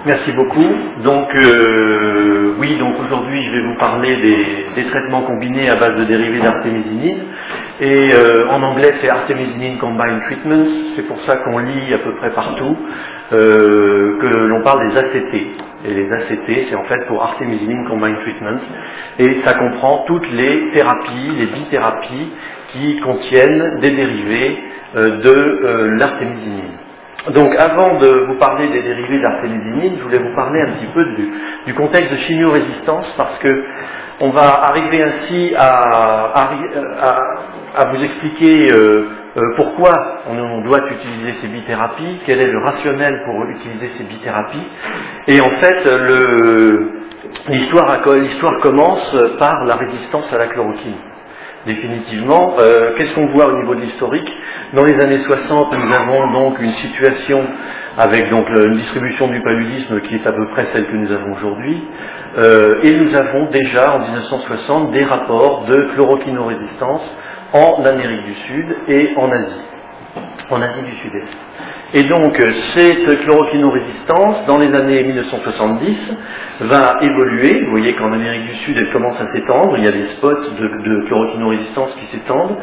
Merci beaucoup. Donc, oui, donc aujourd'hui, je vais vous parler des traitements combinés à base de dérivés d'artémisinine. Et en anglais, c'est Artemisinin Combined Treatments. C'est pour ça qu'on lit à peu près partout que l'on parle des ACT. Et les ACT, c'est en fait pour Artemisinin Combined Treatments. Et ça comprend toutes les thérapies, les bithérapies qui contiennent des dérivés de l'artémisinine. Donc avant de vous parler des dérivés d'artémisinine, je voulais vous parler un petit peu du contexte de chimio-résistance parce que on va arriver ainsi à vous expliquer pourquoi on doit utiliser ces bithérapies, quel est le rationnel pour utiliser ces bithérapies. Et en fait, l'histoire commence par la résistance à la chloroquine. Définitivement, qu'est-ce qu'on voit au niveau de l'historique? Dans les années 60, nous avons donc une situation avec donc une distribution du paludisme qui est à peu près celle que nous avons aujourd'hui, et nous avons déjà en 1960 des rapports de chloroquinorésistance en Amérique du Sud et en Asie du Sud-Est. Et donc cette chloroquinorésistance, dans les années 1970, va évoluer. Vous voyez qu'en Amérique du Sud, elle commence à s'étendre. Il y a des spots de chloroquinorésistance qui s'étendent,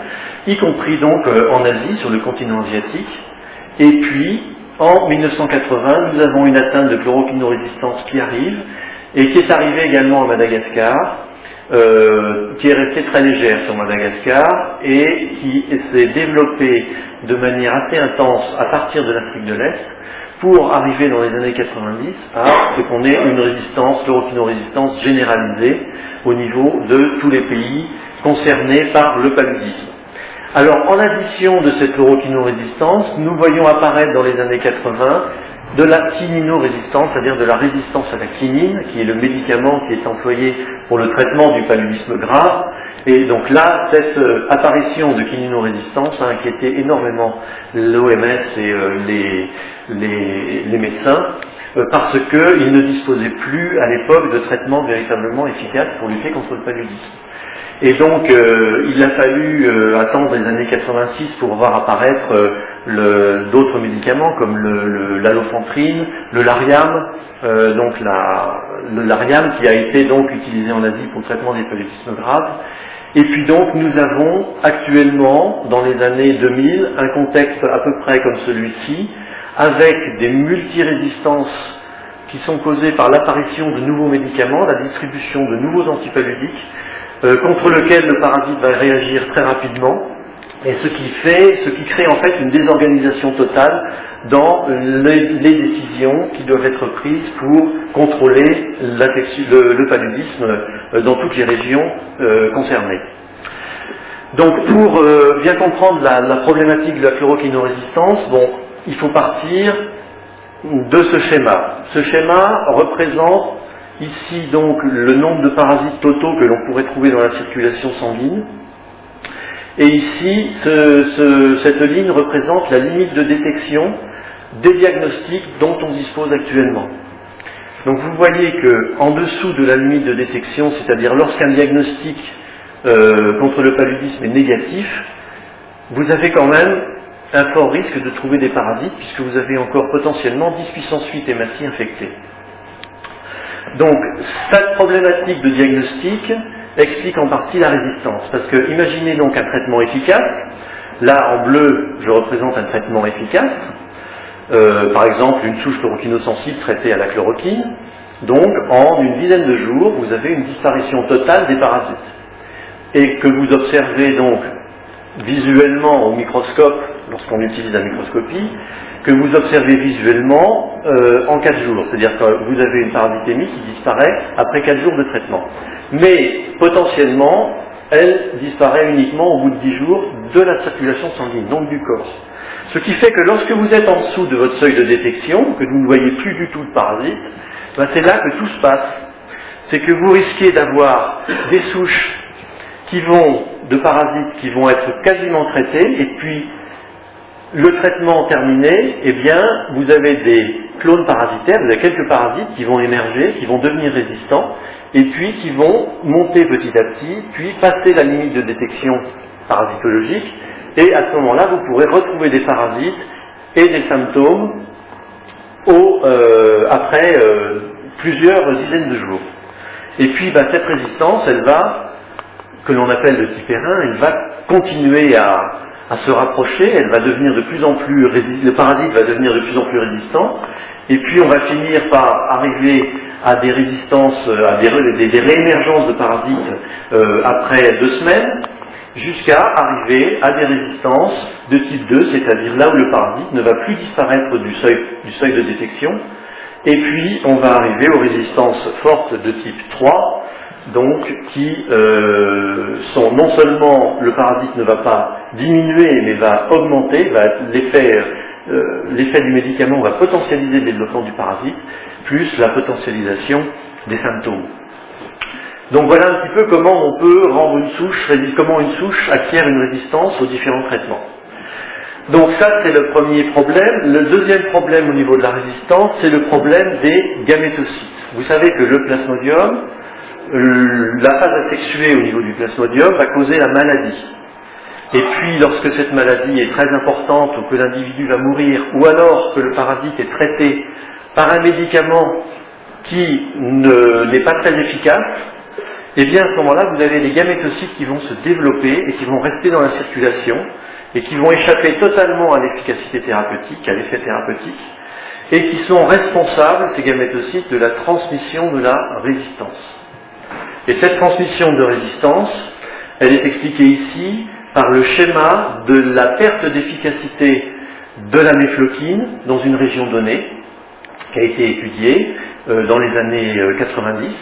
y compris donc en Asie, sur le continent asiatique. Et puis, en 1980, nous avons une atteinte de chloroquinorésistance qui arrive, et qui est arrivée également à Madagascar, qui est restée très légère sur Madagascar, et qui s'est développée de manière assez intense à partir de l'Afrique de l'Est, pour arriver dans les années 90 à ce qu'on ait une résistance, chloroquinorésistance généralisée au niveau de tous les pays concernés par le paludisme. Alors, en addition de cette chloroquinorésistance, nous voyons apparaître dans les années 80 de la quininorésistance, c'est-à-dire de la résistance à la quinine, qui est le médicament qui est employé pour le traitement du paludisme grave. Et donc là, cette apparition de quininorésistance a inquiété énormément l'OMS et les médecins, parce qu'ils ne disposaient plus à l'époque de traitements véritablement efficaces pour lutter contre le paludisme. Et donc il a fallu attendre les années 86 pour voir apparaître d'autres médicaments comme l'allofantrine, le Lariam, le Lariam qui a été donc utilisé en Asie pour le traitement des paludismes graves. Et puis donc nous avons actuellement, dans les années 2000, un contexte à peu près comme celui-ci, avec des multirésistances qui sont causées par l'apparition de nouveaux médicaments, la distribution de nouveaux antipaludiques, contre lequel le parasite va réagir très rapidement, et ce qui crée en fait une désorganisation totale dans les décisions qui doivent être prises pour contrôler le paludisme dans toutes les régions concernées. Donc pour bien comprendre la problématique de la chloroquinorésistance, il faut partir de ce schéma. Ce schéma représente ici donc le nombre de parasites totaux que l'on pourrait trouver dans la circulation sanguine. Et ici, cette ligne représente la limite de détection des diagnostics dont on dispose actuellement. Donc vous voyez qu'en dessous de la limite de détection, c'est-à-dire lorsqu'un diagnostic contre le paludisme est négatif, vous avez quand même un fort risque de trouver des parasites puisque vous avez encore potentiellement 10 puissance 8 hématies infectées. Donc cette problématique de diagnostic explique en partie la résistance, parce que imaginez donc un traitement efficace. Là en bleu je représente un traitement efficace, par exemple une souche chloroquinosensible traitée à la chloroquine. Donc en une dizaine de jours vous avez une disparition totale des parasites, et que vous observez donc visuellement au microscope lorsqu'on utilise la microscopie, que vous observez visuellement en 4 jours, c'est-à-dire que vous avez une parasitémie qui disparaît après 4 jours de traitement. Mais potentiellement, elle disparaît uniquement au bout de 10 jours de la circulation sanguine, donc du corps. Ce qui fait que lorsque vous êtes en dessous de votre seuil de détection, que vous ne voyez plus du tout de parasites, c'est là que tout se passe. C'est que vous risquez d'avoir des souches de parasites qui vont être quasiment traitées, et puis le traitement terminé, eh bien, vous avez des clones parasitaires, vous avez quelques parasites qui vont émerger, qui vont devenir résistants, et puis qui vont monter petit à petit, puis passer la limite de détection parasitologique, et à ce moment-là, vous pourrez retrouver des parasites et des symptômes après plusieurs dizaines de jours. Et puis cette résistance, elle va, que l'on appelle de type R1, elle va continuer à se rapprocher, elle va devenir de plus en plus le parasite va devenir de plus en plus résistant, et puis on va finir par arriver à des résistances, à des réémergences de parasites après 2 semaines, jusqu'à arriver à des résistances de type 2, c'est-à-dire là où le parasite ne va plus disparaître du seuil de détection, et puis on va arriver aux résistances fortes de type 3, donc qui sont non seulement le parasite ne va pas diminuer mais va augmenter, l'effet du médicament va potentialiser le développement du parasite, plus la potentialisation des symptômes. Donc voilà un petit peu comment on peut rendre comment une souche acquiert une résistance aux différents traitements. Donc ça c'est le premier problème. Le deuxième problème au niveau de la résistance, c'est le problème des gamétocytes. Vous savez que le plasmodium, la phase asexuée au niveau du plasmodium va causer la maladie. Et puis lorsque cette maladie est très importante ou que l'individu va mourir, ou alors que le parasite est traité par un médicament qui n'est pas très efficace, et bien à ce moment-là vous avez des gamétocytes qui vont se développer et qui vont rester dans la circulation et qui vont échapper totalement à l'efficacité thérapeutique, à l'effet thérapeutique, et qui sont responsables, ces gamétocytes, de la transmission de la résistance. Et cette transmission de résistance, elle est expliquée ici par le schéma de la perte d'efficacité de la méfloquine dans une région donnée, qui a été étudiée dans les années 90.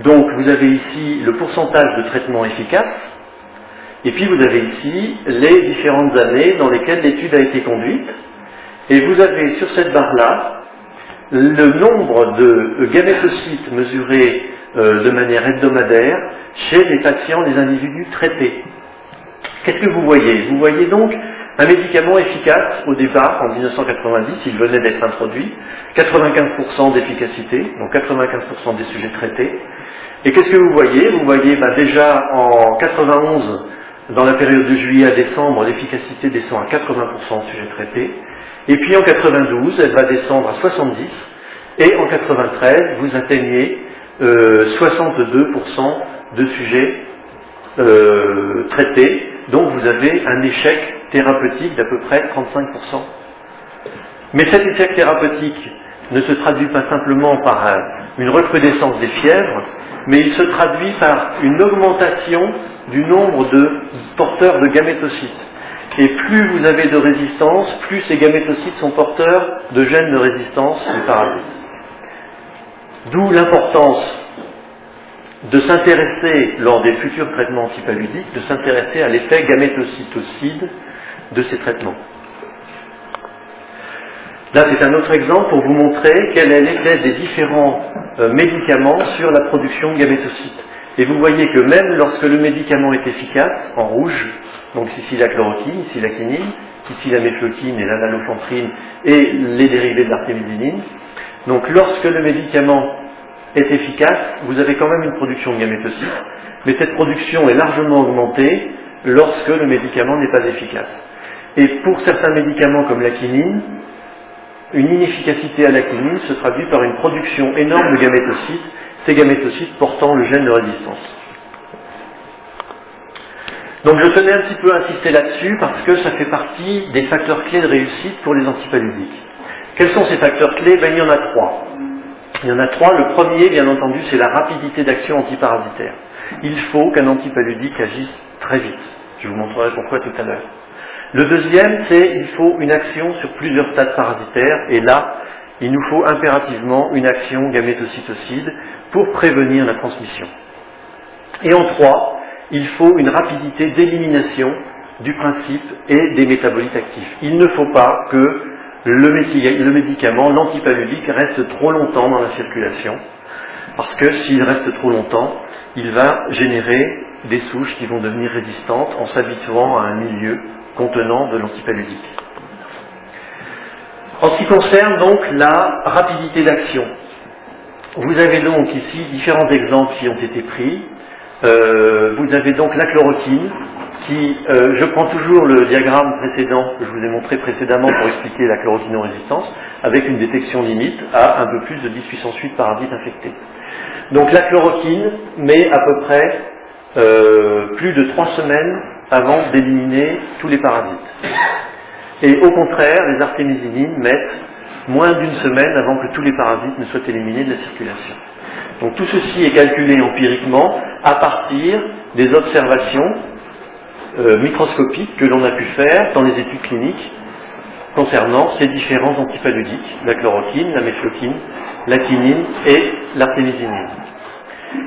Donc vous avez ici le pourcentage de traitement efficace, et puis vous avez ici les différentes années dans lesquelles l'étude a été conduite, et vous avez sur cette barre-là le nombre de gamétocytes mesurés de manière hebdomadaire chez les patients, les individus traités. Qu'est-ce que vous voyez? Vous voyez donc un médicament efficace au départ, en 1990, il venait d'être introduit, 95% d'efficacité, donc 95% des sujets traités. Et qu'est-ce que vous voyez? Vous voyez déjà en 91, dans la période de juillet à décembre, l'efficacité descend à 80% de sujets traités. Et puis en 92, elle va descendre à 70%. Et en 93, vous atteignez 62% de sujets traités. Donc vous avez un échec thérapeutique d'à peu près 35%. Mais cet échec thérapeutique ne se traduit pas simplement par une recrudescence des fièvres, mais il se traduit par une augmentation du nombre de porteurs de gamétocytes. Et plus vous avez de résistance, plus ces gamétocytes sont porteurs de gènes de résistance du parasite. D'où l'importance de s'intéresser, lors des futurs traitements antipaludiques, de s'intéresser à l'effet gamétocytocide de ces traitements. Là, c'est un autre exemple pour vous montrer quel est l'effet des différents médicaments sur la production de gamétocytes. Et vous voyez que même lorsque le médicament est efficace, en rouge, donc ici la chloroquine, ici la quinine, ici la méfloquine et l'analofentrine et les dérivés de l'artémisinine, donc lorsque le médicament est efficace, vous avez quand même une production de gamétocytes, mais cette production est largement augmentée lorsque le médicament n'est pas efficace. Et pour certains médicaments comme la quinine, une inefficacité à la quinine se traduit par une production énorme de gamétocytes, ces gamétocytes portant le gène de résistance. Donc je tenais un petit peu à insister là-dessus parce que ça fait partie des facteurs clés de réussite pour les antipaludiques. Quels sont ces facteurs clés? Il y en a 3. Il y en a 3. Le premier, bien entendu, c'est la rapidité d'action antiparasitaire. Il faut qu'un antipaludique agisse très vite. Je vous montrerai pourquoi tout à l'heure. Le deuxième, c'est qu'il faut une action sur plusieurs stades parasitaires, et là, il nous faut impérativement une action gamétocytocide pour prévenir la transmission. Et en 3, il faut une rapidité d'élimination du principe et des métabolites actifs. Il ne faut pas que le médicament, l'antipaludique, reste trop longtemps dans la circulation, parce que s'il reste trop longtemps, il va générer des souches qui vont devenir résistantes en s'habituant à un milieu contenant de l'antipaludique. En ce qui concerne donc la rapidité d'action, vous avez donc ici différents exemples qui ont été pris. Vous avez donc la chloroquine, je prends toujours le diagramme précédent que je vous ai montré précédemment pour expliquer la chloroquinorésistance, avec une détection limite à un peu plus de 10 puissance 8 parasites infectés. Donc la chloroquine met à peu près plus de 3 semaines avant d'éliminer tous les parasites. Et au contraire, les artémisinines mettent moins d'une semaine avant que tous les parasites ne soient éliminés de la circulation. Donc tout ceci est calculé empiriquement à partir des observations microscopiques que l'on a pu faire dans les études cliniques concernant ces différents antipaludiques, la chloroquine, la méfloquine, la quinine et l'artémisinine.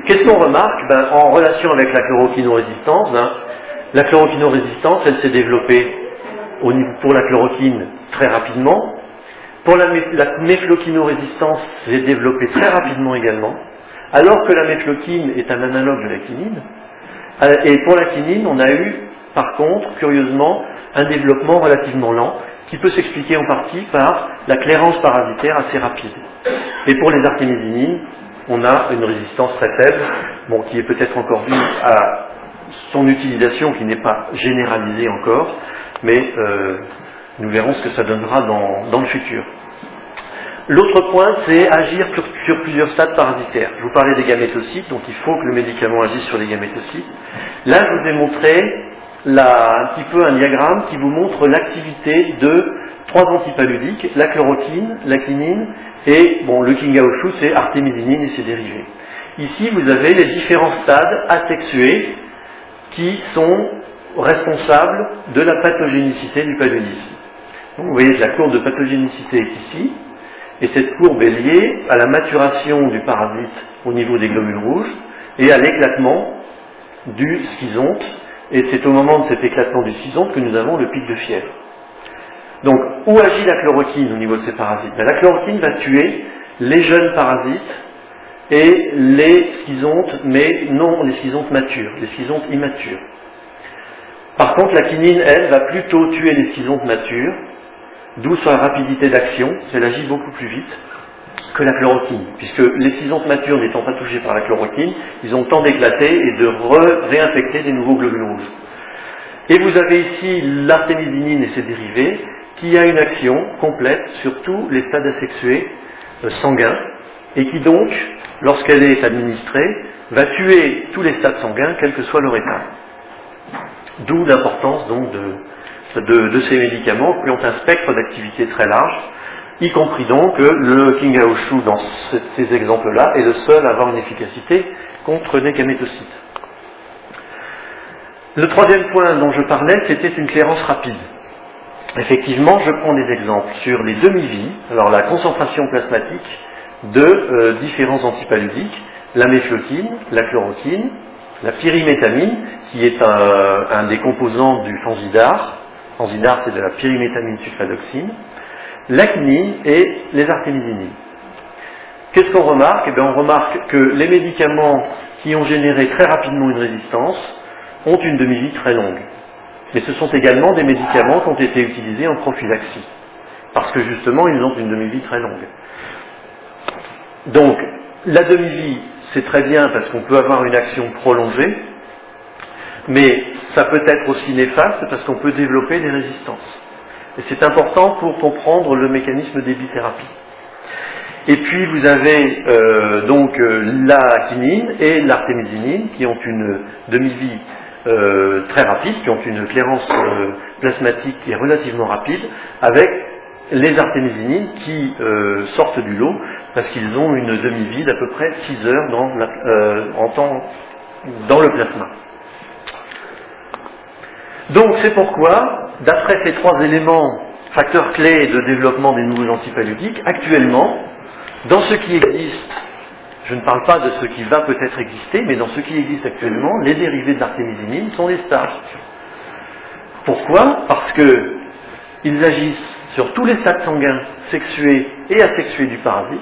Qu'est-ce qu'on remarque? En relation avec la chloroquinorésistance, la chloroquinorésistance, elle s'est développée pour la chloroquine très rapidement. Pour la méfloquinorésistance, s'est développée très rapidement également, alors que la méfloquine est un analogue de la quinine. Et pour la quinine, on a eu, par contre, curieusement, un développement relativement lent, qui peut s'expliquer en partie par la clairance parasitaire assez rapide. Et pour les artémisinines, on a une résistance très faible, qui est peut-être encore due à son utilisation qui n'est pas généralisée encore, mais nous verrons ce que ça donnera dans le futur. L'autre point, c'est agir sur plusieurs stades parasitaires. Je vous parlais des gamétocytes, donc il faut que le médicament agisse sur les gamétocytes. Là, je vous ai montré un petit peu un diagramme qui vous montre l'activité de 3 antipaludiques, la chloroquine, la quinine et le Kingaoshu, c'est artémisinine et ses dérivés. Ici, vous avez les différents stades asexués qui sont responsables de la pathogénicité du paludisme. Donc, vous voyez que la courbe de pathogénicité est ici, et cette courbe est liée à la maturation du parasite au niveau des globules rouges et à l'éclatement du schizonte. Et c'est au moment de cet éclatement du schizonte que nous avons le pic de fièvre. Donc, où agit la chloroquine au niveau de ces parasites? La chloroquine va tuer les jeunes parasites et les schizontes, mais non les schizontes matures, les schizontes immatures. Par contre, la quinine, elle, va plutôt tuer les schizontes matures, d'où sa rapidité d'action, elle agit beaucoup plus vite que la chloroquine, puisque les schizontes matures n'étant pas touchés par la chloroquine, ils ont le temps d'éclater et de réinfecter des nouveaux globules rouges. Et vous avez ici l'artémisinine et ses dérivés, qui a une action complète sur tous les stades asexués sanguins, et qui donc, lorsqu'elle est administrée, va tuer tous les stades sanguins, quel que soit leur état. D'où l'importance donc de ces médicaments qui ont un spectre d'activité très large, y compris donc le Kingaoshu dans ces exemples-là est le seul à avoir une efficacité contre les gamétocytes. Le troisième point dont je parlais, c'était une clairance rapide. Effectivement, je prends des exemples sur les demi-vies, alors la concentration plasmatique de différents antipaludiques, la méfloquine, la chloroquine, la pyrimétamine, qui est un des composants du fansidar. Fansidar, c'est de la pyrimétamine sulfadoxine, la quinine et les artémisinines. Qu'est-ce qu'on remarque? On remarque que les médicaments qui ont généré très rapidement une résistance ont une demi-vie très longue. Mais ce sont également des médicaments qui ont été utilisés en prophylaxie, parce que justement ils ont une demi-vie très longue. Donc, la demi-vie, c'est très bien parce qu'on peut avoir une action prolongée, mais ça peut être aussi néfaste parce qu'on peut développer des résistances. Et c'est important pour comprendre le mécanisme des bithérapies. Et puis vous avez donc la quinine et l'artémisinine qui ont une demi-vie très rapide, qui ont une clairance plasmatique qui est relativement rapide, avec les artémisinines qui sortent du lot parce qu'ils ont une demi-vie d'à peu près 6 heures dans le plasma. Donc c'est pourquoi, d'après ces 3 éléments, facteurs clés de développement des nouveaux antipaludiques, actuellement, dans ce qui existe, je ne parle pas de ce qui va peut-être exister, mais dans ce qui existe actuellement, les dérivés de l'artémisinine sont les stars. Pourquoi? Parce qu'ils agissent sur tous les stades sanguins sexués et asexués du parasite.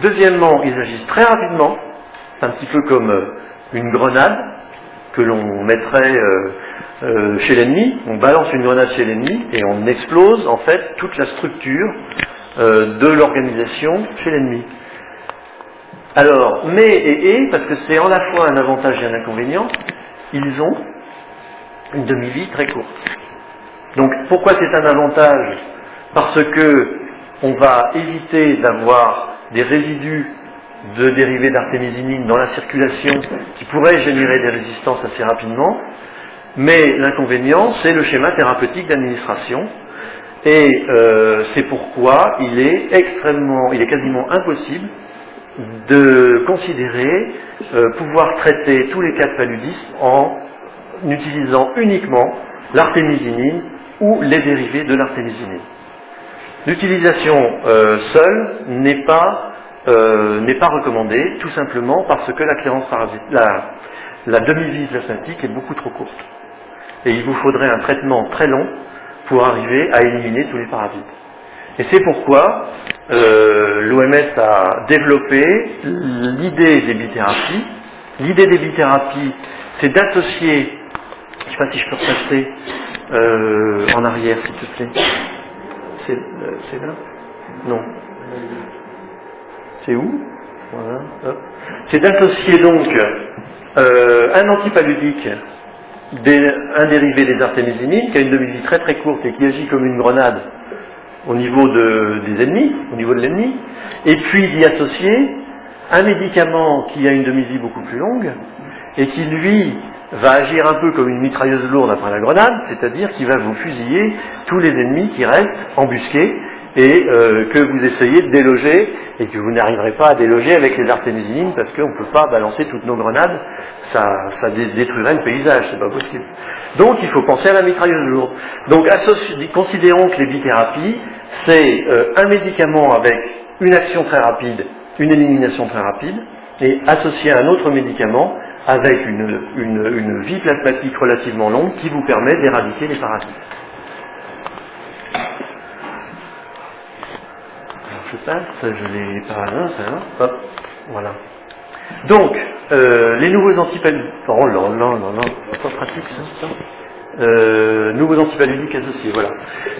Deuxièmement, ils agissent très rapidement, c'est un petit peu comme une grenade que l'on mettrait chez l'ennemi. On balance une grenade chez l'ennemi et on explose en fait toute la structure de l'organisation chez l'ennemi. Alors, mais parce que c'est à la fois un avantage et un inconvénient, ils ont une demi-vie très courte. Donc pourquoi c'est un avantage? Parce que on va éviter d'avoir des résidus de dérivés d'artémisinine dans la circulation qui pourraient générer des résistances assez rapidement, mais l'inconvénient c'est le schéma thérapeutique d'administration, et c'est pourquoi il est quasiment impossible de considérer pouvoir traiter tous les cas de paludisme en utilisant uniquement l'artémisinine ou les dérivés de l'artémisinine. L'utilisation seule n'est pas recommandée, tout simplement parce que la clairance la demi-vie plasmatique est beaucoup trop courte. Et il vous faudrait un traitement très long pour arriver à éliminer tous les parasites. Et c'est pourquoi l'OMS a développé l'idée des bithérapies. L'idée des bithérapies, c'est d'associer, je ne sais pas si je peux repasser en arrière s'il te plaît. C'est là? Non. C'est où? Voilà. Hop. C'est d'associer donc un antipaludique, un dérivé des artémisinines, qui a une demi-vie très très courte et qui agit comme une grenade au niveau des ennemis, au niveau de l'ennemi, et puis d'y associer un médicament qui a une demi-vie beaucoup plus longue et qui lui va agir un peu comme une mitrailleuse lourde après la grenade, c'est-à-dire qu'il va vous fusiller tous les ennemis qui restent embusqués et que vous essayez de déloger et que vous n'arriverez pas à déloger avec les artémisinines parce qu'on ne peut pas balancer toutes nos grenades, ça détruirait le paysage, c'est pas possible. Donc il faut penser à la mitrailleuse lourde. Donc considérons que les bithérapies, c'est un médicament avec une action très rapide, une élimination très rapide, et associé à un autre médicament avec une vie plasmatique relativement longue qui vous permet d'éradiquer les parasites. Alors je passe, je l'ai pas là, ça va. Hop, voilà. Donc, les nouveaux antipaludiques, oh là là là là, c'est pas pratique ça. Nouveaux antipaludiques associés, voilà.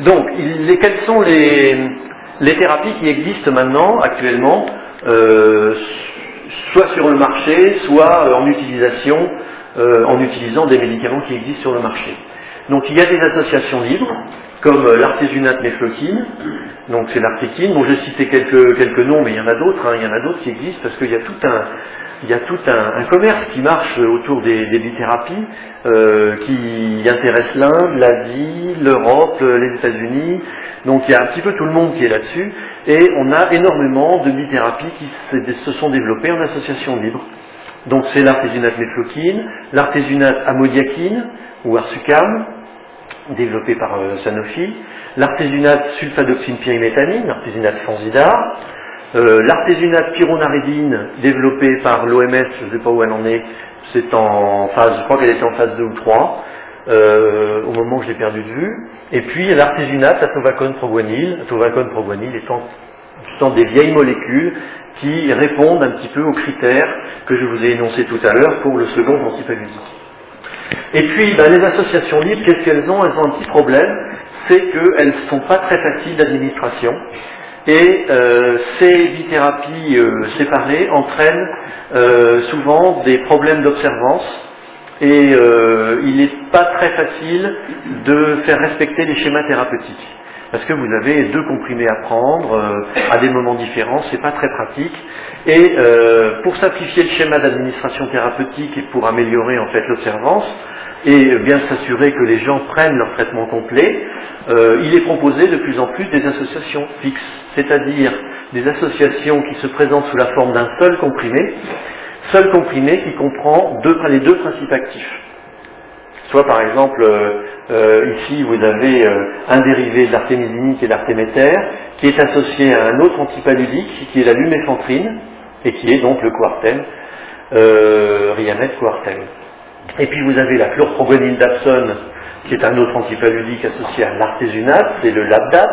Donc, quelles sont les thérapies qui existent maintenant, actuellement, soit sur le marché, soit en utilisant des médicaments qui existent sur le marché. Donc il y a des associations libres, comme l'artésunate mefloquine, donc c'est l'artéquine. Bon, j'ai cité quelques noms, mais il y en a d'autres, il y en a d'autres qui existent, parce qu'il y a tout un commerce qui marche autour des bithérapies, qui intéresse l'Inde, l'Asie, l'Europe, les États-Unis. Donc il y a un petit peu tout le monde qui est là-dessus, et on a énormément de bithérapies qui se sont développées en association libre. Donc c'est l'artésunate mefloquine, l'artésunate amodiaquine, ou Arsucam, développé par Sanofi, l'artésunate sulfadoxine pyrimétamine, l'artésunate Fansidar, l'artésunate pyronaridine, développé par l'OMS, je ne sais pas où elle en est, c'est en phase, je crois qu'elle était en phase 2 ou 3, au moment où je l'ai perdu de vue. Et puis l'artésunate atovacone proguanil étant des vieilles molécules qui répondent un petit peu aux critères que je vous ai énoncés tout à l'heure pour le second antipaludique. Et puis les associations libres, qu'est-ce qu'elles ont? Elles ont un petit problème, c'est qu'elles ne sont pas très faciles d'administration, et ces bithérapies séparées entraînent souvent des problèmes d'observance, et il n'est pas très facile de faire respecter les schémas thérapeutiques. Parce que vous avez 2 comprimés à prendre à des moments différents, c'est pas très pratique. Et pour simplifier le schéma d'administration thérapeutique et pour améliorer en fait l'observance, et bien s'assurer que les gens prennent leur traitement complet, il est proposé de plus en plus des associations fixes, c'est-à-dire des associations qui se présentent sous la forme d'un seul comprimé qui comprend les 2 principes actifs. Soit par exemple, ici vous avez un dérivé de l'artémisinine qui est l'artéméter, qui est associé à un autre antipaludique qui est la luméfantrine, et qui est donc le coartem, Riamet coartem. Et puis vous avez la chlorproguanil dapsone, qui est un autre antipaludique associé à l'artésunate, c'est le labdap.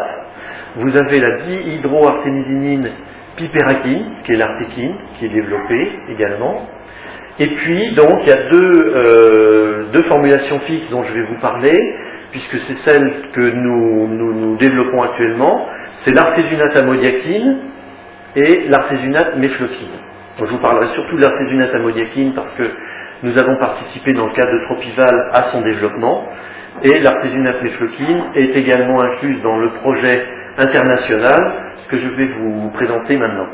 Vous avez la dihydroartémisinine piperaquine, qui est l'artéquine, qui est développée également. Et puis, donc, il y a deux formulations fixes dont je vais vous parler, puisque c'est celles que nous développons actuellement. C'est l'artésunate amodiaquine et l'artésunate mefloquine. Donc, je vous parlerai surtout de l'artésunate amodiaquine parce que Nous avons participé dans le cadre de Tropival à son développement, et l'artésunate mefloquine est également incluse dans le projet international que je vais vous présenter maintenant.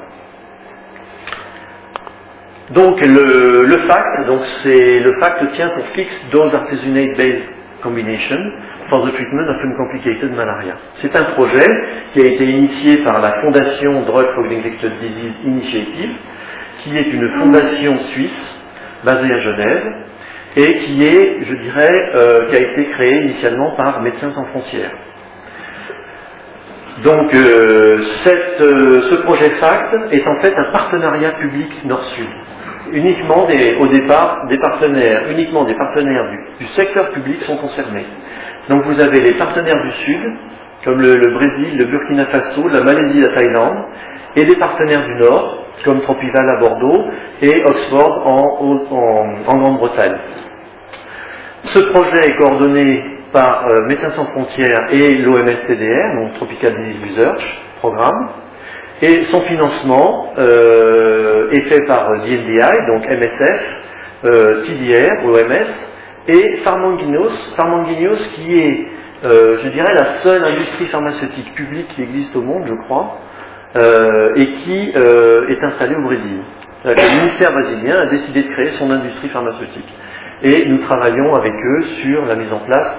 Donc le FACT tient pour Fixed Dose Artesunate Based Combination for the Treatment of Uncomplicated Malaria. C'est un projet qui a été initié par la Fondation Drug for Infectious Disease Initiative, qui est une fondation suisse basée à Genève et qui a été créée initialement par Médecins sans frontières. Donc ce projet FACT est en fait un partenariat public nord-sud. Uniquement au départ des partenaires du secteur public sont concernés. Donc vous avez les partenaires du Sud, comme le Brésil, le Burkina Faso, la Malaisie, la Thaïlande, et les partenaires du Nord, comme Tropival à Bordeaux et Oxford en Grande-Bretagne. Ce projet est coordonné par Médecins sans frontières et l'OMS-TDR, donc Tropical Disease Research Programme, et son financement est fait par DNDi, donc MSF, TDR, OMS, et Pharmanguinos qui est, la seule industrie pharmaceutique publique qui existe au monde, je crois, et qui est installée au Brésil. Le ministère brésilien a décidé de créer son industrie pharmaceutique. Et nous travaillons avec eux sur la mise en place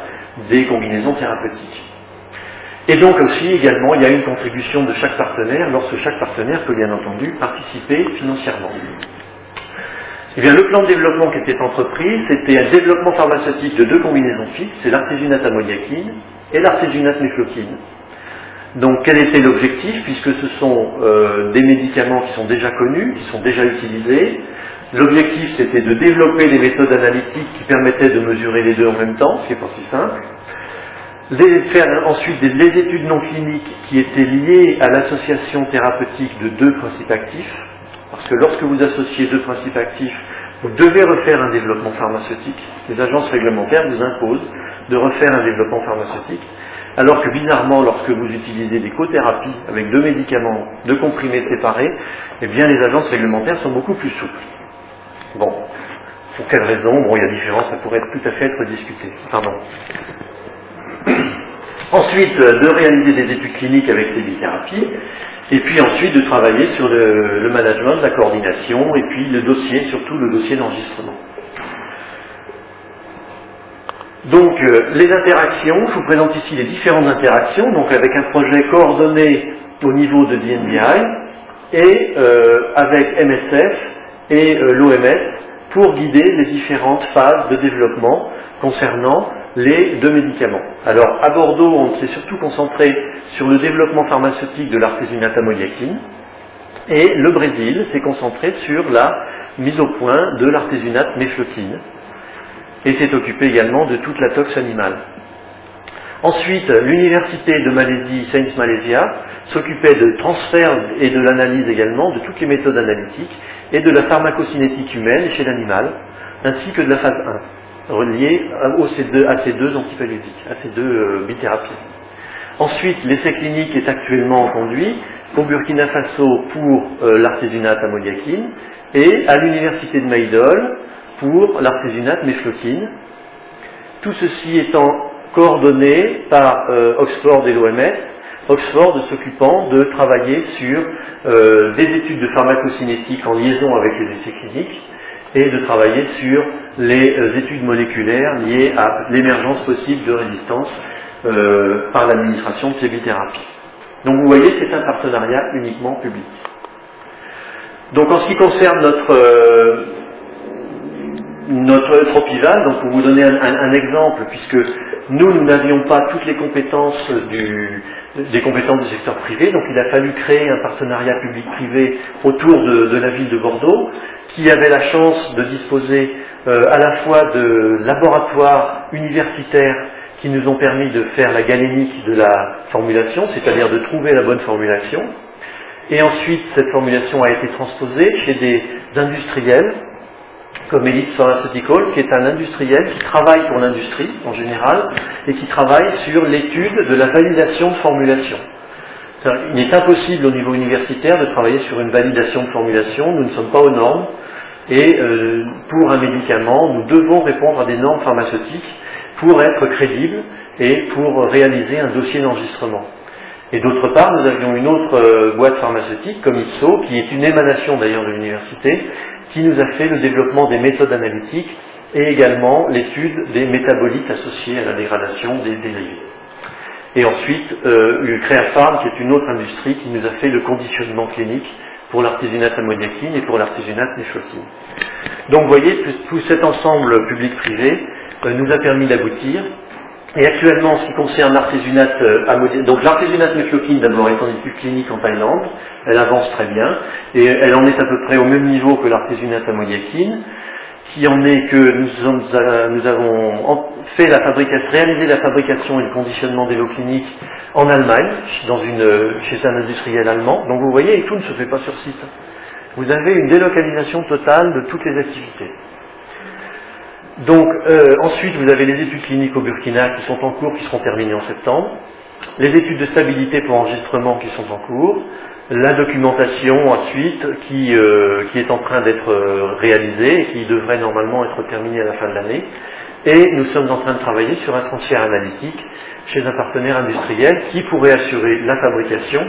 des combinaisons thérapeutiques. Et donc aussi, également, il y a une contribution de chaque partenaire, lorsque chaque partenaire peut bien entendu participer financièrement. Eh bien, le plan de développement qui était entrepris, c'était un développement pharmaceutique de deux combinaisons fixes, c'est l'artésunate amodiaquine et l'artésunate mefloquine. Donc, quel était l'objectif, puisque ce sont des médicaments qui sont déjà connus, qui sont déjà utilisés. L'objectif, c'était de développer des méthodes analytiques qui permettaient de mesurer les deux en même temps, ce qui n'est pas si simple. Faire ensuite les études non cliniques qui étaient liées à l'association thérapeutique de deux principes actifs, parce que lorsque vous associez deux principes actifs, vous devez refaire un développement pharmaceutique. Les agences réglementaires vous imposent de refaire un développement pharmaceutique, alors que bizarrement, lorsque vous utilisez des cothérapies avec deux médicaments, deux comprimés séparés, eh bien les agences réglementaires sont beaucoup plus souples. Bon, pour quelles raisons? Bon, il y a différence, ça pourrait tout à fait être discuté. Pardon. Ensuite, de réaliser des études cliniques avec ces bithérapies, et puis ensuite de travailler sur le management, la coordination, et puis le dossier, surtout le dossier d'enregistrement. Donc, les interactions, je vous présente ici les différentes interactions, donc avec un projet coordonné au niveau de DNDi, et avec MSF et l'OMS, pour guider les différentes phases de développement concernant les deux médicaments. Alors, à Bordeaux, on s'est surtout concentré sur le développement pharmaceutique de l'artésunate amodiaquine, et le Brésil s'est concentré sur la mise au point de l'artésunate mefloquine, et s'est occupé également de toute la tox animale. Ensuite, l'université de Malaisie, Sains Malaysia, s'occupait de transfert et de l'analyse également de toutes les méthodes analytiques et de la pharmacocinétique humaine chez l'animal, ainsi que de la phase 1, reliée à ces deux antipaludiques, à ces deux bithérapies. Ensuite, l'essai clinique est actuellement conduit au Burkina Faso pour l'artésunate amodiaquine et à l'université de Maydol pour l'artésunate mefloquine. Tout ceci étant coordonné par Oxford et l'OMS, Oxford s'occupant de travailler sur des études de pharmacocinétique en liaison avec les essais cliniques et de travailler sur les études moléculaires liées à l'émergence possible de résistance par l'administration de ces bithérapies. Donc vous voyez, c'est un partenariat uniquement public. Donc en ce qui concerne notre Tropival, donc pour vous donner un exemple, puisque nous n'avions pas toutes les compétences des compétences du secteur privé, donc il a fallu créer un partenariat public-privé autour de la ville de Bordeaux, qui avait la chance de disposer à la fois de laboratoires universitaires qui nous ont permis de faire la galénique de la formulation, c'est-à-dire de trouver la bonne formulation, et ensuite cette formulation a été transposée chez des industriels, comme Elite Pharmaceutical, qui est un industriel qui travaille pour l'industrie en général et qui travaille sur l'étude de la validation de formulation. Il est impossible au niveau universitaire de travailler sur une validation de formulation, nous ne sommes pas aux normes, Et pour un médicament, nous devons répondre à des normes pharmaceutiques pour être crédibles et pour réaliser un dossier d'enregistrement. Et d'autre part, nous avions une autre boîte pharmaceutique, comme IPSO, qui est une émanation d'ailleurs de l'université, qui nous a fait le développement des méthodes analytiques et également l'étude des métabolites associés à la dégradation des dérivés. Et ensuite, Créapharm, qui est une autre industrie, qui nous a fait le conditionnement clinique pour l'artésunate ammoniaquine et pour l'artésunate néflotine. Donc vous voyez, tout cet ensemble public-privé nous a permis d'aboutir. Et actuellement, en ce qui concerne l'artésunate ammoniaquine, donc l'artésunate néflotine d'abord est en étude clinique en Thaïlande, elle avance très bien, et elle en est à peu près au même niveau que l'artésunate ammoniaquine, qui en est que nous avons fait réalisé la fabrication et le conditionnement des lots cliniques en Allemagne, chez un industriel allemand. Donc vous voyez, et tout ne se fait pas sur site. Vous avez une délocalisation totale de toutes les activités. Donc ensuite vous avez les études cliniques au Burkina qui sont en cours, qui seront terminées en septembre, les études de stabilité pour enregistrement qui sont en cours, la documentation ensuite qui est en train d'être réalisée et qui devrait normalement être terminée à la fin de l'année, et nous sommes en train de travailler sur un transfert analytique chez un partenaire industriel qui pourrait assurer la fabrication,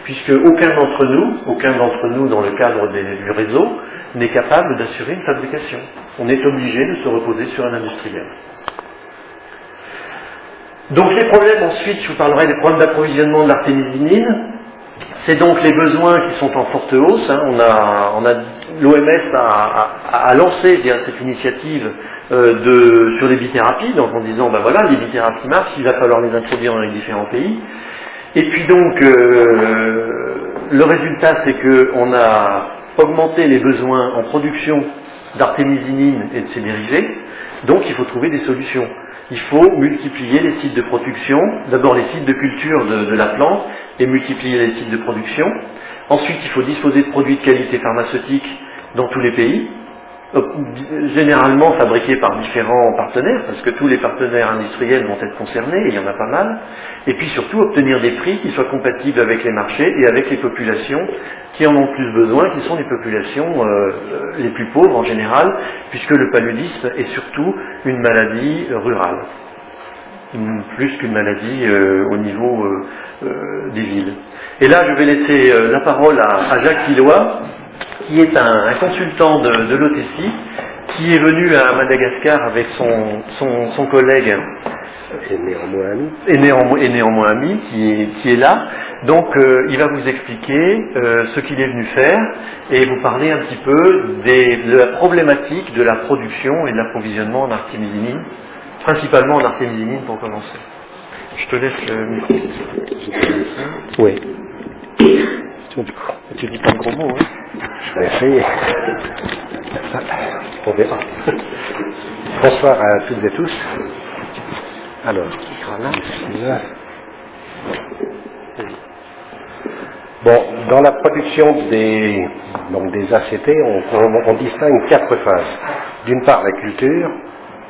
puisque aucun d'entre nous dans le cadre du réseau n'est capable d'assurer une fabrication. On est obligé de se reposer sur un industriel. Donc les problèmes ensuite, je vous parlerai des problèmes d'approvisionnement de l'artémisinine. C'est donc les besoins qui sont en forte hausse. L'OMS a lancé cette initiative sur les bithérapies, donc en disant ben voilà, les bithérapies marchent, il va falloir les introduire dans les différents pays. Et puis donc le résultat c'est qu'on a augmenté les besoins en production d'artémisinine et de ses dérivés, donc il faut trouver des solutions. Il faut multiplier les sites de production, d'abord les sites de culture de la plante, et multiplier les sites de production. Ensuite, il faut disposer de produits de qualité pharmaceutique dans tous les pays, généralement fabriqués par différents partenaires, parce que tous les partenaires industriels vont être concernés, et il y en a pas mal. Et puis surtout, obtenir des prix qui soient compatibles avec les marchés et avec les populations qui en ont plus besoin, qui sont les populations les plus pauvres en général, puisque le paludisme est surtout une maladie rurale, plus qu'une maladie au niveau des villes. Et là, je vais laisser la parole à Jacques Killois, qui est un consultant de l'OTC, qui est venu à Madagascar avec son collègue et néanmoins ami, qui est là. Donc il va vous expliquer ce qu'il est venu faire et vous parler un petit peu de la problématique de la production et de l'approvisionnement en artémisinine, principalement en artémisinine pour commencer. Je te laisse le micro. Oui. Tu dis pas de gros mots, hein? Je vais essayer. On verra. Bonsoir à toutes et tous. Alors, bon, dans la production des ACT, on distingue 4 phases. D'une part, la culture,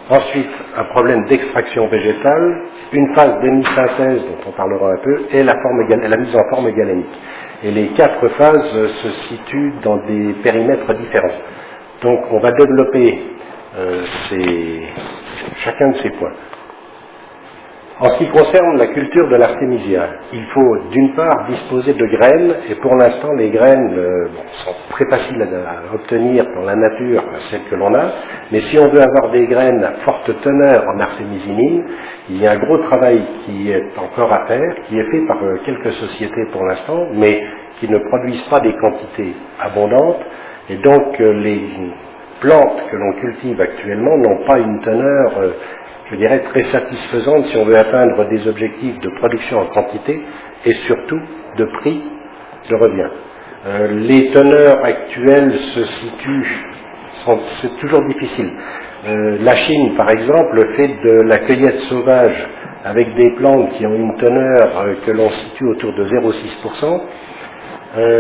ensuite, un problème d'extraction végétale, une phase d'hémisynthèse, dont on parlera un peu, et la mise en forme galénique. Et les 4 phases se situent dans des périmètres différents. Donc, on va développer chacun de ces points. En ce qui concerne la culture de l'artémisia, il faut d'une part disposer de graines, et pour l'instant les graines sont très faciles à obtenir dans la nature, celles que l'on a, mais si on veut avoir des graines à forte teneur en artémisinine, il y a un gros travail qui est encore à faire, qui est fait par quelques sociétés pour l'instant, mais qui ne produisent pas des quantités abondantes, et donc les plantes que l'on cultive actuellement n'ont pas une teneur je dirais très satisfaisante si on veut atteindre des objectifs de production en quantité et surtout de prix de revient. Les teneurs actuelles c'est toujours difficile. La Chine, par exemple, fait de la cueillette sauvage avec des plantes qui ont une teneur que l'on situe autour de 0,6%.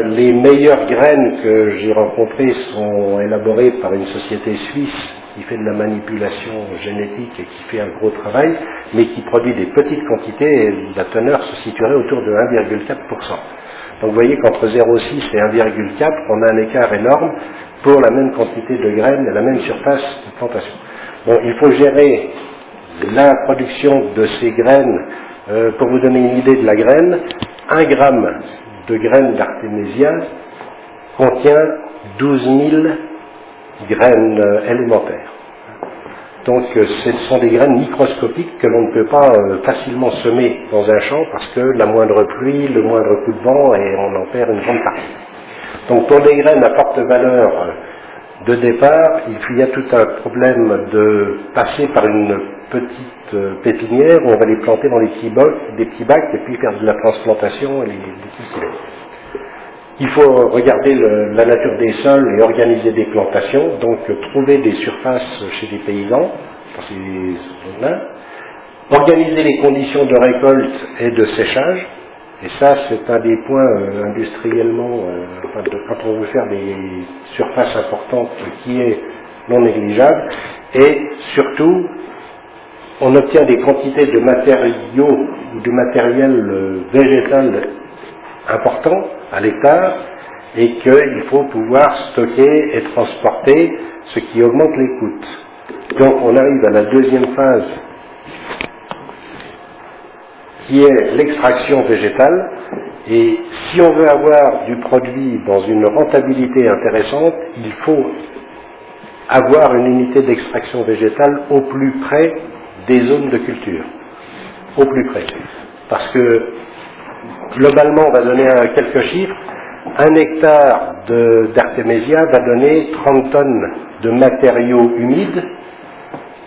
Les meilleures graines que j'ai rencontrées sont élaborées par une société suisse qui fait de la manipulation génétique et qui fait un gros travail, mais qui produit des petites quantités et la teneur se situerait autour de 1,4%. Donc vous voyez qu'entre 0,6 et 1,4, on a un écart énorme. pour la même quantité de graines et la même surface de plantation. Bon, il faut gérer la production de ces graines. Pour vous donner une idée de la graine, 1 gramme de graines d'artémisia contient 12 000 graines élémentaires. Donc ce sont des graines microscopiques que l'on ne peut pas facilement semer dans un champ parce que la moindre pluie, le moindre coup de vent, et on en perd une grande partie. Donc pour des graines à forte valeur de départ, il y a tout un problème de passer par une petite pépinière où on va les planter dans des petits bacs et puis faire de la transplantation et les cultiver. Il faut regarder la nature des sols et organiser des plantations, donc trouver des surfaces chez les paysans, dans ces zones-là, organiser les conditions de récolte et de séchage, et ça c'est un des points industriellement, quand on veut faire des surfaces importantes, qui est non négligeable, et surtout, on obtient des quantités de matériaux ou de matériel végétal importants à l'hectare et qu'il faut pouvoir stocker et transporter, ce qui augmente les coûts. Donc on arrive à la deuxième phase qui est l'extraction végétale, et si on veut avoir du produit dans une rentabilité intéressante, il faut avoir une unité d'extraction végétale au plus près des zones de culture, au plus près. Parce que globalement, on va donner quelques chiffres. 1 hectare d'artémisia va donner 30 tonnes de matériaux humides,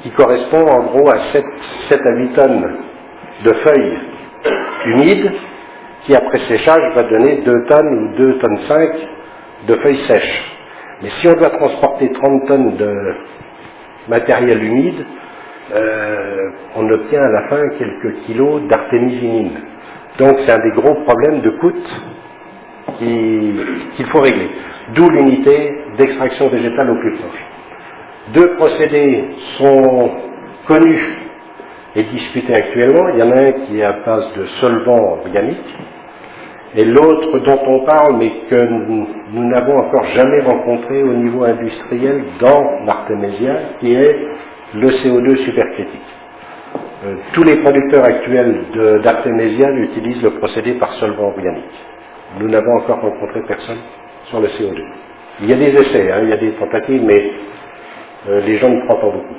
qui correspond en gros à 7 à 8 tonnes de feuilles humides, qui après séchage va donner 2 tonnes ou 2 tonnes 5 de feuilles sèches. Mais si on doit transporter 30 tonnes de matériel humide, on obtient à la fin quelques kilos d'artémisinine. Donc c'est un des gros problèmes de coût qu'il faut régler. D'où l'unité d'extraction végétale au plus proche. 2 procédés sont connus et discutés actuellement. Il y en a un qui est à base de solvants organiques, et l'autre dont on parle, mais que nous n'avons encore jamais rencontré au niveau industriel dans l'artémisia, qui est le CO2 supercritique. Tous les producteurs actuels d'artémisia utilisent le procédé par solvant organique. Nous n'avons encore rencontré personne sur le CO2. Il y a des essais, il y a des tentatives, mais les gens ne croient pas beaucoup.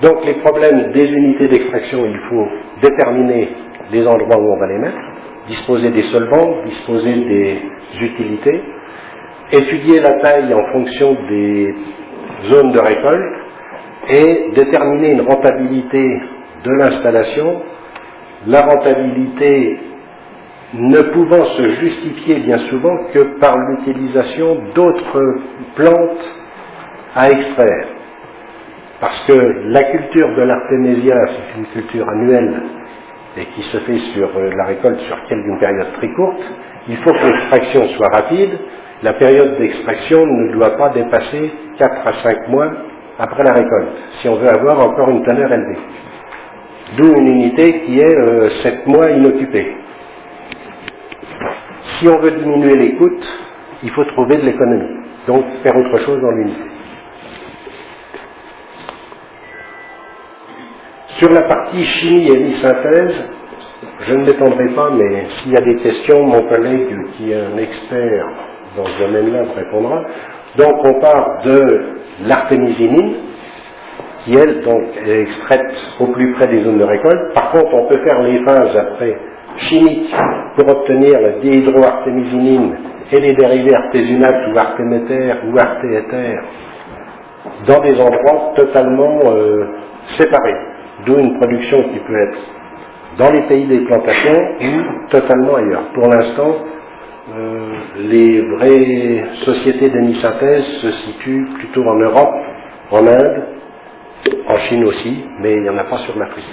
Donc les problèmes des unités d'extraction, il faut déterminer les endroits où on va les mettre, disposer des solvants, disposer des utilités, étudier la taille en fonction des zones de récolte et déterminer une rentabilité de l'installation, la rentabilité ne pouvant se justifier bien souvent que par l'utilisation d'autres plantes à extraire. Parce que la culture de l'artémisia, c'est une culture annuelle et qui se fait sur la récolte sur une période très courte. Il faut que l'extraction soit rapide. La période d'extraction ne doit pas dépasser 4 à 5 mois après la récolte, si on veut avoir encore une teneur élevée. D'où une unité qui est 7 mois inoccupée. Si on veut diminuer les coûts, il faut trouver de l'économie, donc faire autre chose dans l'unité. Sur la partie chimie et synthèse, je ne m'étendrai pas, mais s'il y a des questions, mon collègue qui est un expert dans ce domaine-là répondra. Donc on part de l'artémisinine, qui elle donc est extraite au plus près des zones de récolte. Par contre, on peut faire les phases après chimiques pour obtenir la dihydroartémisinine et les dérivés artésunates ou artéméther ou artééther dans des endroits totalement séparés. D'où une production qui peut être dans les pays des plantations ou totalement ailleurs. Pour l'instant, les vraies sociétés d'hémisynthèse se situent plutôt en Europe, en Inde, en Chine aussi, mais il n'y en a pas sur l'Afrique.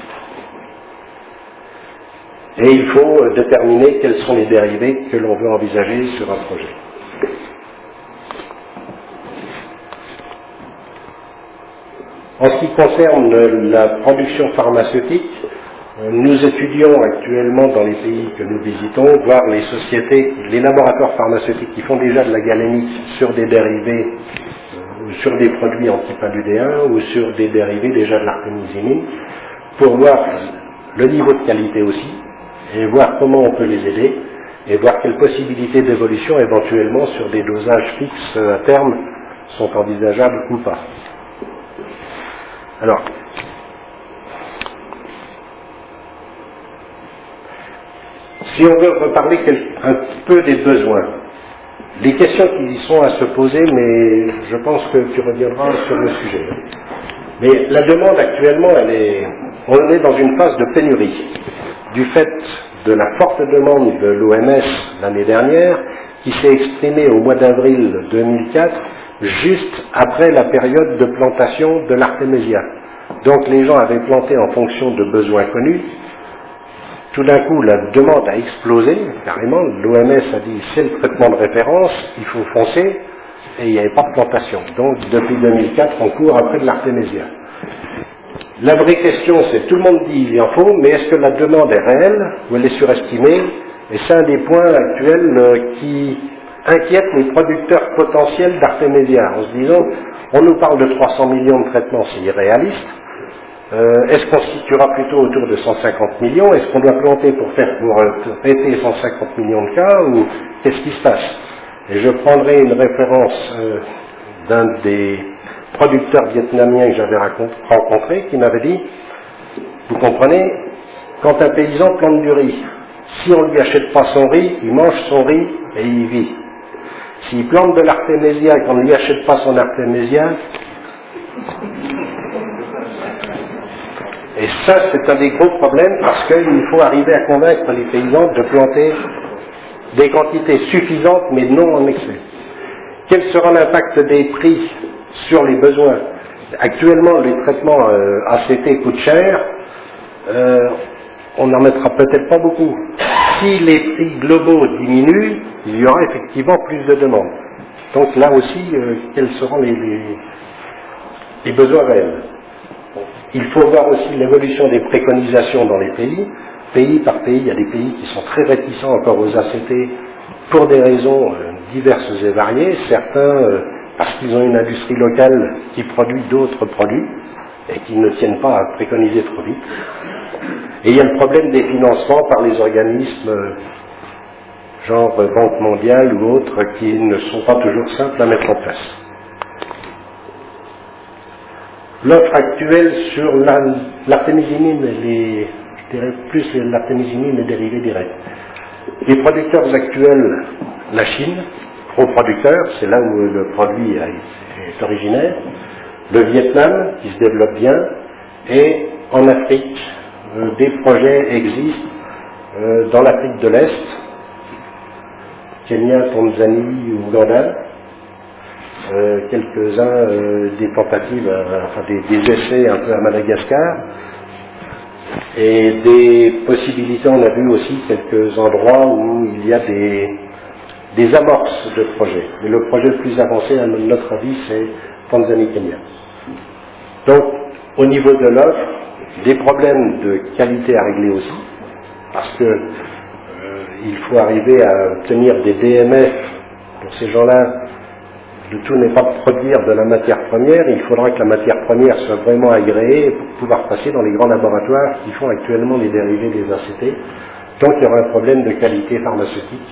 Et il faut déterminer quels sont les dérivés que l'on veut envisager sur un projet. En ce qui concerne la production pharmaceutique, nous étudions actuellement dans les pays que nous visitons, voir les sociétés, les laboratoires pharmaceutiques qui font déjà de la galénique sur des dérivés ou sur des produits antipaludéens ou sur des dérivés déjà de l'artémisinine, pour voir le niveau de qualité aussi, et voir comment on peut les aider, et voir quelles possibilités d'évolution éventuellement sur des dosages fixes à terme sont envisageables ou pas. Alors, si on veut reparler un peu des besoins, les questions qui y sont à se poser, mais je pense que tu reviendras sur le sujet. Mais la demande actuellement, on est dans une phase de pénurie, du fait de la forte demande de l'OMS l'année dernière, qui s'est exprimée au mois d'avril 2004, juste après la période de plantation de l'artémisia. Donc les gens avaient planté en fonction de besoins connus. Tout d'un coup, la demande a explosé, carrément. L'OMS a dit c'est le traitement de référence, il faut foncer, et il n'y avait pas de plantation. Donc depuis 2004, on court après de l'artémisia. La vraie question, c'est tout le monde dit il en faut, mais est-ce que la demande est réelle ou elle est surestimée? Et c'est un des points actuels qui inquiète les producteurs potentiels d'artémisia, en se disant, on nous parle de 300 millions de traitements, c'est irréaliste. Est-ce qu'on se situera plutôt autour de 150 millions? Est-ce qu'on doit planter pour traiter 150 millions de cas, ou qu'est-ce qui se passe? Et je prendrai une référence d'un des producteurs vietnamiens que j'avais rencontré, qui m'avait dit, vous comprenez, quand un paysan plante du riz, si on ne lui achète pas son riz, il mange son riz et il vit. S'il plante de l'artémisia et qu'on ne lui achète pas son artémisia, et ça c'est un des gros problèmes, parce qu'il faut arriver à convaincre les paysans de planter des quantités suffisantes mais non en excès. Quel sera l'impact des prix sur les besoins? Actuellement, les traitements ACT coûtent cher, on n'en mettra peut-être pas beaucoup. Si les prix globaux diminuent, il y aura effectivement plus de demandes. Donc là aussi, quels seront les besoins réels? Il faut voir aussi l'évolution des préconisations dans les pays. Pays par pays, il y a des pays qui sont très réticents encore aux ACT pour des raisons diverses et variées. Certains, parce qu'ils ont une industrie locale qui produit d'autres produits et qui ne tiennent pas à préconiser trop vite. Et il y a le problème des financements par les organismes genre Banque mondiale ou autres qui ne sont pas toujours simples à mettre en place. L'offre actuelle sur l'artémisinine et je dirais plus l'artémisinine et dérivés directs. Les producteurs actuels, la Chine, gros producteur, c'est là où le produit est originaire, le Vietnam qui se développe bien, et en Afrique, des projets existent dans l'Afrique de l'Est, Kenya, Tanzanie, Ouganda, quelques-uns des tentatives, enfin des essais un peu à Madagascar, et des possibilités, on a vu aussi quelques endroits où il y a des amorces de projets. Mais le projet le plus avancé, à notre avis, c'est Tanzanie-Kenya. Donc, au niveau de l'offre, des problèmes de qualité à régler aussi, parce que il faut arriver à obtenir des DMF pour ces gens-là. Le tout n'est pas de produire de la matière première, il faudra que la matière première soit vraiment agréée pour pouvoir passer dans les grands laboratoires qui font actuellement les dérivés des ACT. Donc il y aura un problème de qualité pharmaceutique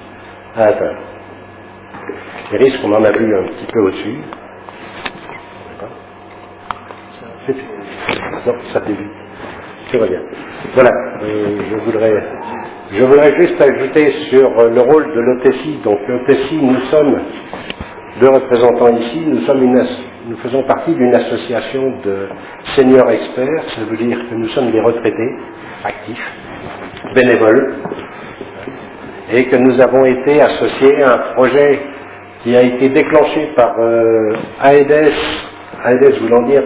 à atteindre. Les risques, on en a vu un petit peu au-dessus. Non, ça débute. Tout va bien. Voilà, je voudrais juste ajouter sur le rôle de l'OTCI. Donc l'OTCI, nous sommes deux représentants ici, nous faisons partie d'une association de seniors experts, ça veut dire que nous sommes des retraités actifs, bénévoles, et que nous avons été associés à un projet qui a été déclenché par AEDES voulant dire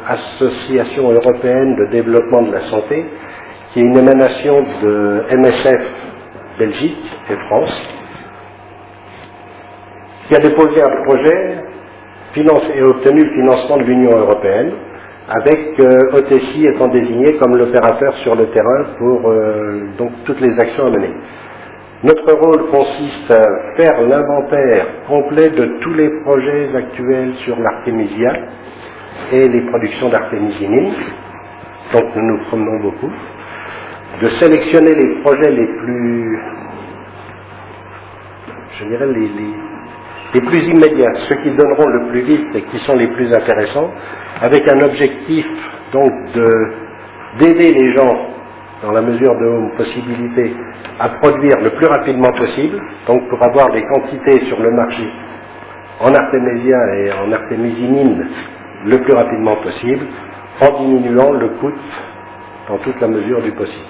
Association Européenne de Développement de la Santé, qui est une émanation de MSF Belgique et France, qui a déposé un projet et obtenu le financement de l'Union européenne, avec OTCI étant désigné comme l'opérateur sur le terrain pour donc toutes les actions à mener. Notre rôle consiste à faire l'inventaire complet de tous les projets actuels sur l'artémisia et les productions d'artémisinine, donc nous nous promenons beaucoup, de sélectionner les projets les plus, je dirais, les plus immédiats, ceux qui donneront le plus vite et qui sont les plus intéressants, avec un objectif donc d'aider les gens, dans la mesure de nos possibilités, à produire le plus rapidement possible, donc pour avoir des quantités sur le marché en artémisia et en artémisinine le plus rapidement possible, en diminuant le coût dans toute la mesure du possible.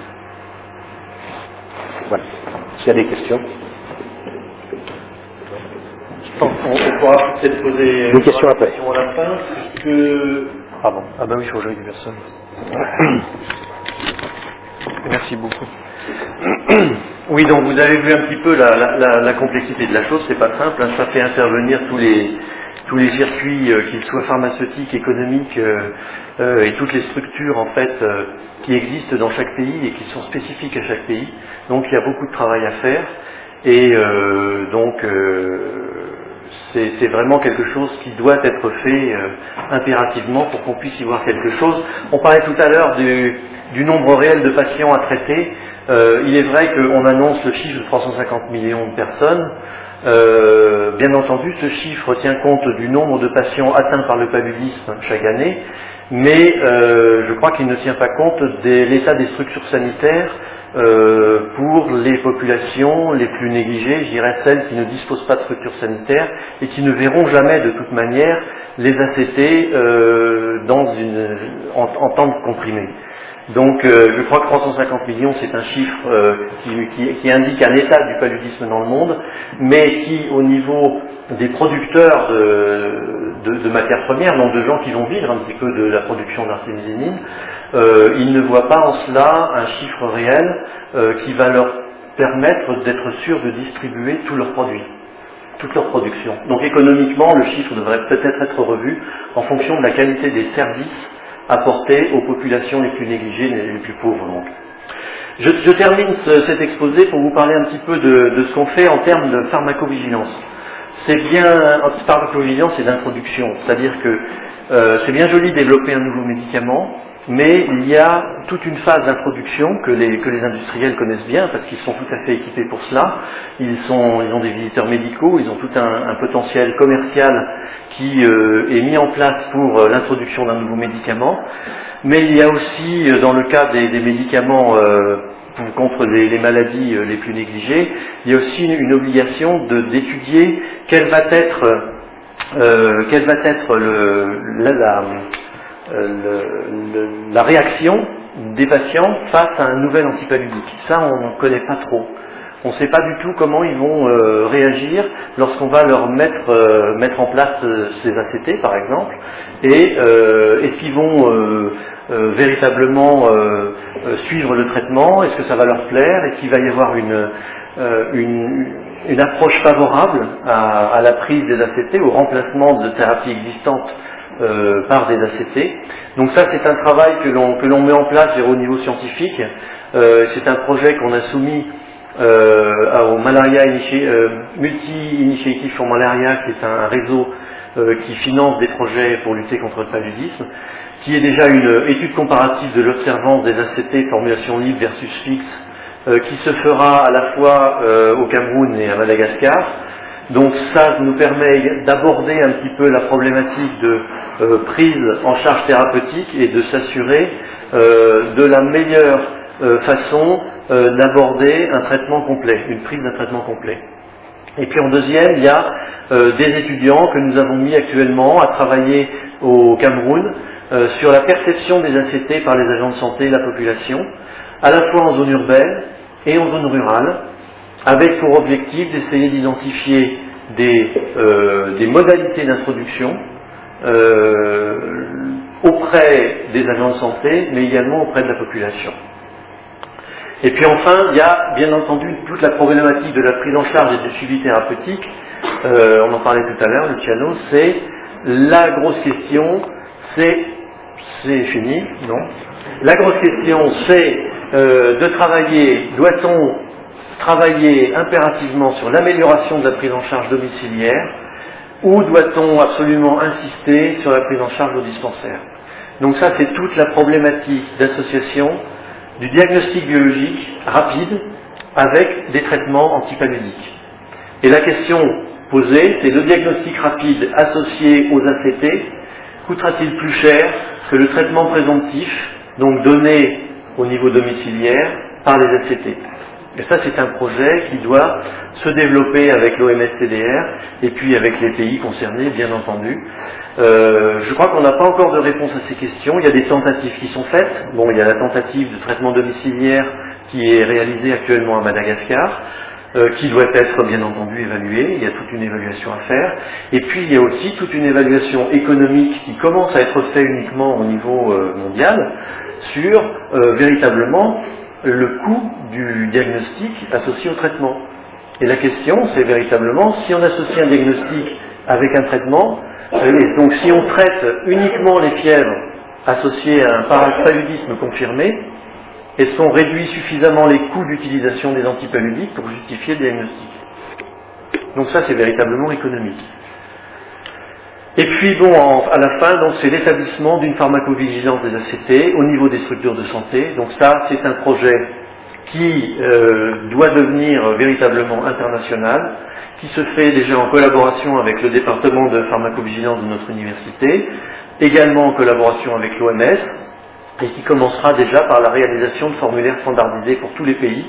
Voilà. S'il y a des questions. On pourra peut-être poser des questions après. À la fin. Pardon. Ah bah oui, il faut que j'aille des personnes. Merci beaucoup. Oui, donc vous avez vu un petit peu la complexité de la chose, c'est pas simple, hein, ça fait intervenir tous les circuits, qu'ils soient pharmaceutiques, économiques, et toutes les structures en fait qui existent dans chaque pays et qui sont spécifiques à chaque pays. Donc il y a beaucoup de travail à faire et c'est vraiment quelque chose qui doit être fait impérativement pour qu'on puisse y voir quelque chose. On parlait tout à l'heure du nombre réel de patients à traiter. Il est vrai qu'on annonce le chiffre de 350 millions de personnes. Bien entendu, ce chiffre tient compte du nombre de patients atteints par le paludisme chaque année, mais je crois qu'il ne tient pas compte de l'état des structures sanitaires pour les populations les plus négligées, je dirais celles qui ne disposent pas de structures sanitaires et qui ne verront jamais de toute manière les ACT en tant que comprimés. Donc je crois que 350 millions c'est un chiffre qui indique un état du paludisme dans le monde, mais qui au niveau des producteurs de matières premières, donc de gens qui vont vivre un petit peu de la production d'artémisinine, ils ne voient pas en cela un chiffre réel qui va leur permettre d'être sûrs de distribuer tous leurs produits, toute leur production. Donc économiquement, le chiffre devrait peut-être être revu en fonction de la qualité des services apportés aux populations les plus négligées, les plus pauvres. Donc. Je termine cet exposé pour vous parler un petit peu de ce qu'on fait en termes de pharmacovigilance. Pharmacovigilance, c'est d'introduction, c'est-à-dire que c'est bien joli de développer un nouveau médicament, mais il y a toute une phase d'introduction que les industriels connaissent bien parce qu'ils sont tout à fait équipés pour cela. Ils ont des visiteurs médicaux, ils ont tout un potentiel commercial qui est mis en place pour l'introduction d'un nouveau médicament. Mais il y a aussi, dans le cas des médicaments contre les maladies les plus négligées, il y a aussi une obligation d'étudier quelle va être la réaction des patients face à un nouvel antipaludique. Ça, on ne connaît pas trop. On ne sait pas du tout comment ils vont réagir lorsqu'on va leur mettre en place ces ACT, par exemple, et est-ce qu'ils vont véritablement suivre le traitement, est-ce que ça va leur plaire, est-ce qu'il va y avoir une approche favorable à la prise des ACT, au remplacement de thérapies existantes par des ACT. Donc ça, c'est un travail que l'on met en place au niveau scientifique. C'est un projet qu'on a soumis au Malaria Multi-Initiative for Malaria, qui est un réseau qui finance des projets pour lutter contre le paludisme, qui est déjà une étude comparative de l'observance des ACT formulation libre versus fixe, qui se fera à la fois au Cameroun et à Madagascar. Donc ça nous permet d'aborder un petit peu la problématique de prise en charge thérapeutique et de s'assurer de la meilleure façon d'aborder un traitement complet, une prise d'un traitement complet. Et puis en deuxième, il y a des étudiants que nous avons mis actuellement à travailler au Cameroun sur la perception des ACT par les agents de santé et la population, à la fois en zone urbaine et en zone rurale, avec pour objectif d'essayer d'identifier des modalités d'introduction auprès des agents de santé, mais également auprès de la population. Et puis enfin, il y a bien entendu toute la problématique de la prise en charge et du suivi thérapeutique. On en parlait tout à l'heure, Luciano, c'est la grosse question, c'est fini, non? La grosse question, c'est de travailler, doit-on travailler impérativement sur l'amélioration de la prise en charge domiciliaire ou doit-on absolument insister sur la prise en charge au dispensaire? Donc ça, c'est toute la problématique d'association du diagnostic biologique rapide avec des traitements antipaludiques. Et la question posée, c'est le diagnostic rapide associé aux ACT coûtera-t-il plus cher que le traitement présomptif, donc donné au niveau domiciliaire par les ACT? Et ça, c'est un projet qui doit se développer avec l'OMS-TDR et puis avec les pays concernés, bien entendu. Je crois qu'on n'a pas encore de réponse à ces questions. Il y a des tentatives qui sont faites. Bon, il y a la tentative de traitement domiciliaire qui est réalisée actuellement à Madagascar, qui doit être bien entendu évaluée. Il y a toute une évaluation à faire. Et puis, il y a aussi toute une évaluation économique qui commence à être faite uniquement au niveau mondial sur véritablement le coût du diagnostic associé au traitement. Et la question, c'est véritablement, si on associe un diagnostic avec un traitement, et donc si on traite uniquement les fièvres associées à un paludisme confirmé, est-ce qu'on réduit suffisamment les coûts d'utilisation des antipaludiques pour justifier le diagnostic? Donc ça, c'est véritablement économique. Et puis bon, à la fin, donc c'est l'établissement d'une pharmacovigilance des ACT au niveau des structures de santé. Donc ça, c'est un projet qui doit devenir véritablement international, qui se fait déjà en collaboration avec le département de pharmacovigilance de notre université, également en collaboration avec l'OMS, et qui commencera déjà par la réalisation de formulaires standardisés pour tous les pays,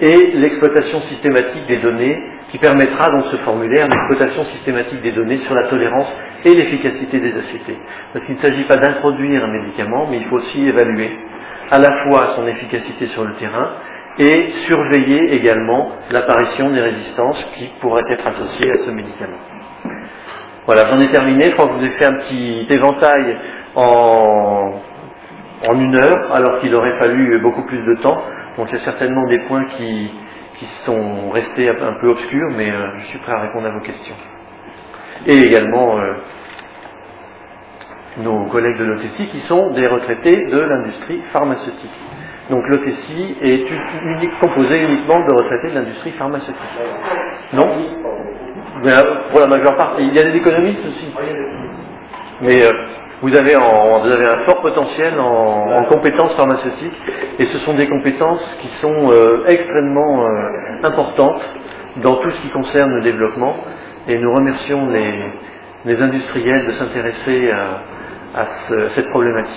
et l'exploitation systématique des données, qui permettra dans ce formulaire l'exploitation systématique des données sur la tolérance et l'efficacité des ACT. Parce qu'il ne s'agit pas d'introduire un médicament, mais il faut aussi évaluer à la fois son efficacité sur le terrain et surveiller également l'apparition des résistances qui pourraient être associées à ce médicament. Voilà, j'en ai terminé. Je crois que je vous ai fait un petit éventail en 1 heure, alors qu'il aurait fallu beaucoup plus de temps. Donc il y a certainement des points qui sont restés un peu obscurs, mais je suis prêt à répondre à vos questions. Et également nos collègues de l'OTSI qui sont des retraités de l'industrie pharmaceutique. Donc l'OTSI est composé uniquement de retraités de l'industrie pharmaceutique. Non? Pour la majeure partie. Il y a des économistes aussi. Mais vous avez un fort potentiel en compétences pharmaceutiques, et ce sont des compétences qui sont extrêmement importantes dans tout ce qui concerne le développement, et nous remercions les industriels de s'intéresser à cette problématique.